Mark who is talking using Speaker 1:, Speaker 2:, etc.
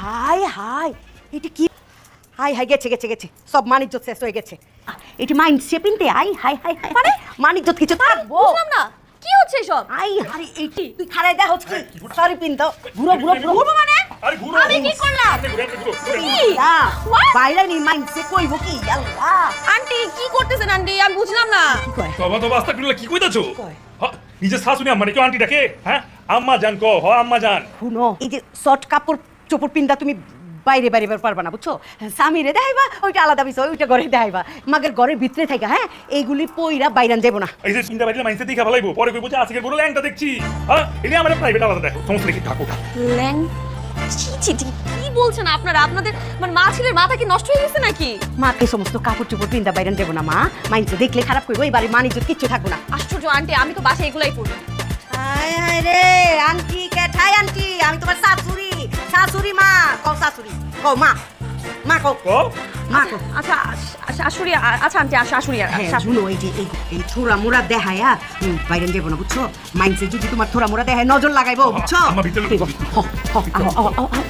Speaker 1: High high এটা কি high high গেছে গেছে গেছে সব মানিজ্জত শেষ হয়ে গেছে এটি মাইন্ড শেপিংতে আই হাই হাই হাই মানে মানিজ্জত কিছু থাকবো
Speaker 2: বুঝলাম না কি হচ্ছে এসব
Speaker 1: আই আরে এইটি তুই খারাই দেখ হচ্ছে সরি পিন তো ঘুরো ঘুরো ঘুরো মানে
Speaker 3: আরে ঘুরো
Speaker 2: আমি কি করলাম
Speaker 1: বাইরে নি মাইন্ড সে কইবো কি আল্লাহ
Speaker 2: আন্টি কি করতেছেন আন্টি আমি বুঝলাম না
Speaker 1: কি কয়
Speaker 3: তবা তবা আস্তাগফিরুল্লাহ কি কইতাছো
Speaker 1: কয়?
Speaker 3: নিজের শাশুড়ি আম্মারে কেউ আন্টি ডাকে হ্যাঁ আম্মা জান কো হ আম্মা জান
Speaker 1: শুনো এই যে শর্ট কাপড় চোপড় পিন্দা তুমি বাইরে বাইরে বের পারবা না বুঝছো স্বামীরে দেখাইবা ওইটা আলাদা বিষয় ওইটা ঘরে দেখাইবা মাগের ঘরের ভিতরে থাকা হ্যাঁ এইগুলি পইরা বাইরান যাবো না
Speaker 3: এই যে চিন্তা বাইরে মাইন্ডসেট দেখা ভালাইবো পরে কইবো যে আজকে বড় ল্যাংটা দেখছি হ্যাঁ এটা আমার প্রাইভেট আলাদা দেখো সমস্ত কি থাকো
Speaker 2: ল্যাং ছি ছি ছি, কি বলছেন আপনারা আপনাদের মানে মা ছেলের মাথা কি নষ্ট হয়ে গেছে নাকি
Speaker 1: মাকে সমস্ত কাপড় চোপড় পিন্দা বাইরান যাবো না মা মাইন্ডসে দেখলে খারাপ করবো এবারে মানিজ্জত কিচ্ছু থাকবো না
Speaker 2: আশ্চর্য আন্টি আমি তো বাসায় এগুলাই পড়ি
Speaker 1: হায় হায় রে আন্টি কেঠাই আন্টি আমি তোমার শাশুড়ি শাশুড়ি মা কও শাশুড়ি কও মা মা কও
Speaker 3: কো
Speaker 1: মা কও
Speaker 2: আচ্ছা শাশুড়ি আচ্ছা আন্টি শাশুড়ি
Speaker 1: হ্যাঁ
Speaker 2: শাশুড়ি
Speaker 1: শুনো এই যে এই থোড়া মোড়া দেখায়া বাইরেন যাবো না বুঝছো মাইন্ডসে যদি তোমার থোড়া মোড়া দেখায় নজর লাগাইবো বুঝছো
Speaker 3: আম্মা ভিতরে
Speaker 1: হ, হ, আও, আও, আও, আও।